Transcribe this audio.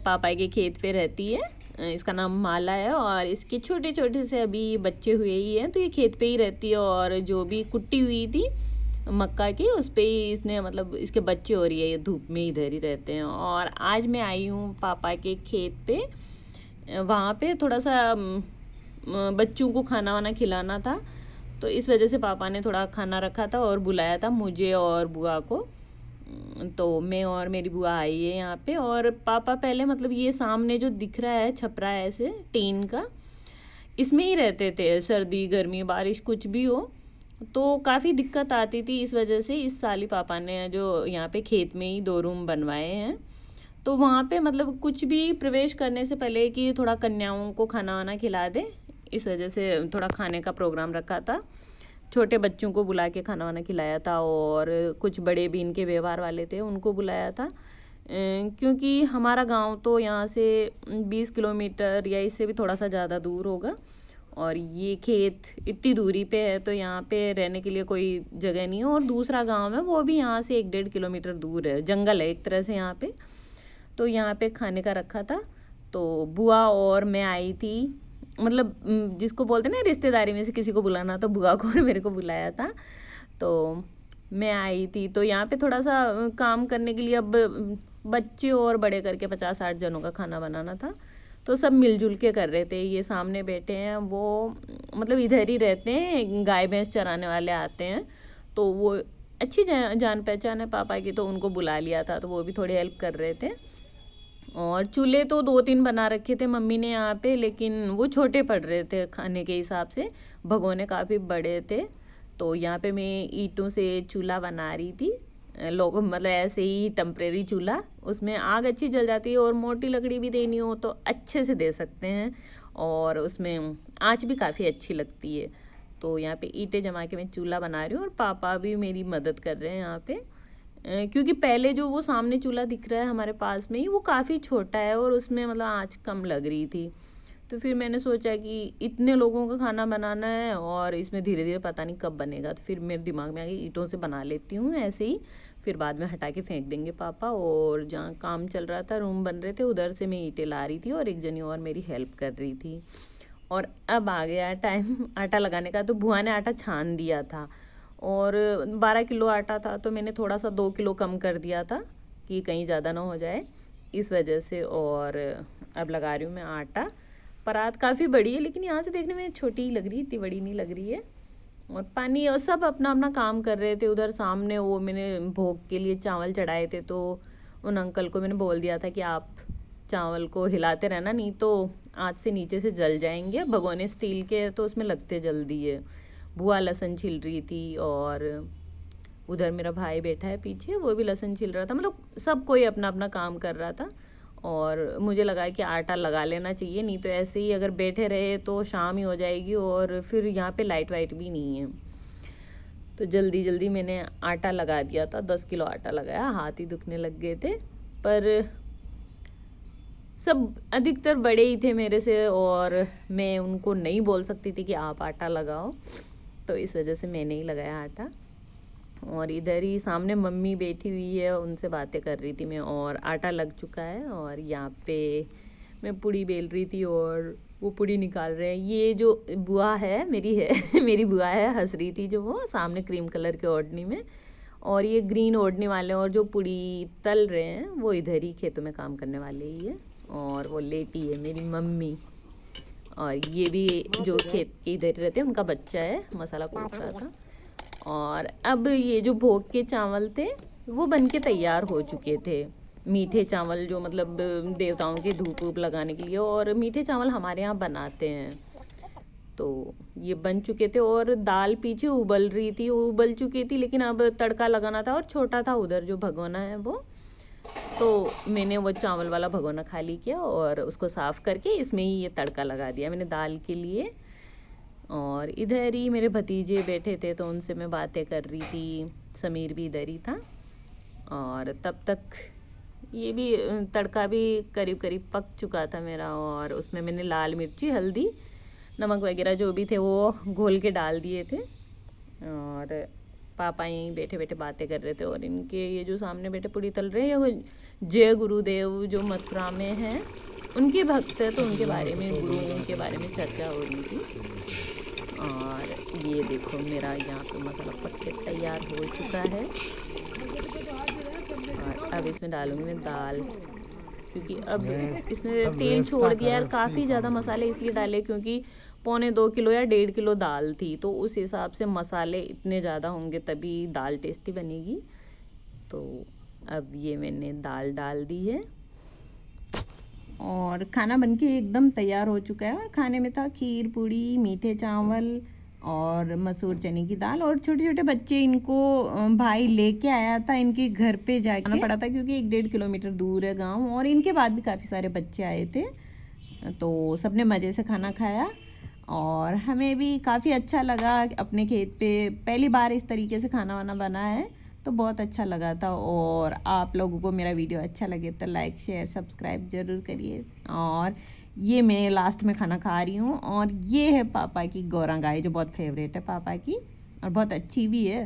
पापा के खेत पे रहती है। इसका नाम माला है और इसके छोटे छोटे से अभी बच्चे हुए ही हैं, तो ये खेत पे ही रहती है। और जो भी कुट्टी हुई थी मक्का की, उस पे ही इसने मतलब इसके बच्चे हो रही है, ये धूप में इधर ही रहते हैं। और आज मैं आई हूँ पापा के खेत पे, वहाँ पे थोड़ा सा बच्चों को खाना वाना खिलाना था, तो इस वजह से पापा ने थोड़ा खाना रखा था और बुलाया था मुझे और बुआ को। तो मैं और मेरी बुआ आई है यहाँ पे। और पापा पहले मतलब ये सामने जो दिख रहा है छपरा है ऐसे टीन का, इसमें ही रहते थे। सर्दी गर्मी बारिश कुछ भी हो तो काफ़ी दिक्कत आती थी। इस वजह से इस साल ही पापा ने जो यहाँ पे खेत में ही 2 रूम बनवाए हैं। तो वहाँ पे मतलब कुछ भी प्रवेश करने से पहले कि थोड़ा कन्याओं को खाना वाना खिला दे, इस वजह से थोड़ा खाने का प्रोग्राम रखा था। छोटे बच्चों को बुला के खाना वाना खिलाया था और कुछ बड़े भी इनके व्यवहार वाले थे उनको बुलाया था। क्योंकि हमारा गांव तो यहाँ से 20 किलोमीटर या इससे भी थोड़ा सा ज़्यादा दूर होगा, और ये खेत इतनी दूरी पे है, तो यहाँ पे रहने के लिए कोई जगह नहीं है। और दूसरा गांव है वो भी यहाँ से 1-1.5 किलोमीटर दूर है, जंगल है एक तरह से यहाँ पे। तो यहाँ पे खाने का रखा था, तो बुआ और मैं आई थी। मतलब जिसको बोलते हैं ना रिश्तेदारी में से किसी को बुलाना, तो बुआ को और मेरे को बुलाया था। तो मैं आई थी, तो यहाँ पे थोड़ा सा काम करने के लिए अब बच्चे और बड़े करके 50-60 जनों का खाना बनाना था। तो सब मिलजुल के कर रहे थे। ये सामने बैठे हैं वो मतलब इधर ही रहते हैं, गाय भैंस चराने वाले आते हैं, तो वो अच्छी जान पहचान है पापा की, तो उनको बुला लिया था, तो वो भी थोड़ी हेल्प कर रहे थे। और चूल्हे तो 2-3 बना रखे थे मम्मी ने यहाँ पे, लेकिन वो छोटे पड़ रहे थे खाने के हिसाब से, भगोने काफ़ी बड़े थे। तो यहाँ पे मैं ईंटों से चूल्हा बना रही थी, लोग मतलब ऐसे ही टेम्परेरी चूल्हा, उसमें आग अच्छी जल जाती है। और मोटी लकड़ी भी देनी हो तो अच्छे से दे सकते हैं, और उसमें आँच भी काफ़ी अच्छी लगती है। तो यहाँ पे ईंटें जमा के मैं चूल्हा बना रही हूँ, और पापा भी मेरी मदद कर रहे हैं यहाँ पे। क्योंकि पहले जो वो सामने चूल्हा दिख रहा है हमारे पास में ही, वो काफ़ी छोटा है और उसमें मतलब आँच कम लग रही थी। तो फिर मैंने सोचा कि इतने लोगों का खाना बनाना है और इसमें धीरे धीरे पता नहीं कब बनेगा, तो फिर मेरे दिमाग में आ गई ईंटों से बना लेती हूँ ऐसे ही, फिर बाद में हटा के फेंक देंगे पापा। और जहाँ काम चल रहा था, रूम बन रहे थे, उधर से मैं ईंटें ला रही थी और एक जनी और मेरी हेल्प कर रही थी। और अब आ गया टाइम आटा लगाने का। तो बुआ ने आटा छान दिया था, और 12 किलो आटा था, तो मैंने थोड़ा सा 2 किलो कम कर दिया था कि कहीं ज़्यादा ना हो जाए, इस वजह से। और अब लगा रही हूँ मैं आटा। परात काफ़ी बड़ी है, लेकिन यहाँ से देखने में छोटी ही लग रही है, इतनी बड़ी नहीं लग रही है। और पानी और सब अपना अपना काम कर रहे थे। उधर सामने वो मैंने भोग के लिए चावल चढ़ाए थे, तो उन अंकल को मैंने बोल दिया था कि आप चावल को हिलाते रहना, नहीं तो आँच से नीचे से जल जाएंगे। भगोने स्टील के हैं तो उसमें लगते जल्दी है। बुआ लहसुन छिल रही थी, और उधर मेरा भाई बैठा है पीछे, वो भी लहसुन छिल रहा था। मतलब सब कोई अपना अपना काम कर रहा था। और मुझे लगा कि आटा लगा लेना चाहिए, नहीं तो ऐसे ही अगर बैठे रहे तो शाम ही हो जाएगी, और फिर यहाँ पे लाइट वाइट भी नहीं है। तो जल्दी जल्दी मैंने आटा लगा दिया था, 10 किलो आटा लगाया, हाथ ही दुखने लग गए थे। पर सब अधिकतर बड़े ही थे मेरे से, और मैं उनको नहीं बोल सकती थी कि आप आटा लगाओ, तो इस वजह से मैंने ही लगाया आटा। और इधर ही सामने मम्मी बैठी हुई है, उनसे बातें कर रही थी मैं। और आटा लग चुका है, और यहाँ पे मैं पूड़ी बेल रही थी और वो पूड़ी निकाल रहे हैं। ये जो बुआ है मेरी है मेरी बुआ है, हंस रही थी जो वो सामने क्रीम कलर के ओढ़नी में, और ये ग्रीन ओढ़ने वाले, और जो पूड़ी तल रहे हैं वो इधर ही खेतों में काम करने वाले ही है। और वो लेटी है मेरी मम्मी, और ये भी जो खेत के इधर ही रहते हैं, उनका बच्चा है, मसाला कूट रहा था। और अब ये जो भोग के चावल थे वो बन के तैयार हो चुके थे, मीठे चावल जो मतलब देवताओं के धूप वूप लगाने के लिए, और मीठे चावल हमारे यहाँ बनाते हैं। तो ये बन चुके थे, और दाल पीछे उबल रही थी, उबल चुकी थी, लेकिन अब तड़का लगाना था। और छोटा था उधर जो भगोना है वो, तो मैंने वो चावल वाला भगोना खाली किया और उसको साफ़ करके इसमें ही ये तड़का लगा दिया मैंने दाल के लिए। और इधर ही मेरे भतीजे बैठे थे, तो उनसे मैं बातें कर रही थी, समीर भी इधर ही था। और तब तक ये भी तड़का भी करीब करीब पक चुका था मेरा, और उसमें मैंने लाल मिर्ची, हल्दी, नमक वगैरह जो भी थे वो घोल के डाल दिए थे। और पापा यहीं बैठे बैठे बातें कर रहे थे, और इनके ये जो सामने बैठे पूड़ी तल रहे हैं, ये जय गुरुदेव जो मथुरा में हैं उनके भक्त है, तो उनके बारे में, गुरुओं के बारे में चर्चा हो रही थी। और ये देखो मेरा यहाँ पे मसाला पक के तैयार हो चुका है और अब इसमें डालूंगी मैं दाल, क्योंकि अब इसमें तेल छोड़ दिया है। काफ़ी ज़्यादा मसाले इसलिए डाले क्योंकि 1.25 किलो या 1.5 किलो दाल थी, तो उस हिसाब से मसाले इतने ज़्यादा होंगे तभी दाल टेस्टी बनेगी। तो अब ये मैंने दाल डाल दी है और खाना बनके एकदम तैयार हो चुका है। और खाने में था खीर पूड़ी, मीठे चावल और मसूर चने की दाल। और छोटे छोटे बच्चे, इनको भाई लेके आया था, इनके घर पे जाके आना पड़ा था क्योंकि 1-1.5 किलोमीटर दूर है गांव। और इनके बाद भी काफ़ी सारे बच्चे आए थे, तो सबने मज़े से खाना खाया और हमें भी काफ़ी अच्छा लगा। अपने खेत पे पहली बार इस तरीके से खाना वाना बना है, तो बहुत अच्छा लगा था। और आप लोगों को मेरा वीडियो अच्छा लगे तो लाइक शेयर सब्सक्राइब ज़रूर करिए। और ये मैं लास्ट में खाना खा रही हूँ। और ये है पापा की गौरा गाय, जो बहुत फेवरेट है पापा की और बहुत अच्छी भी है।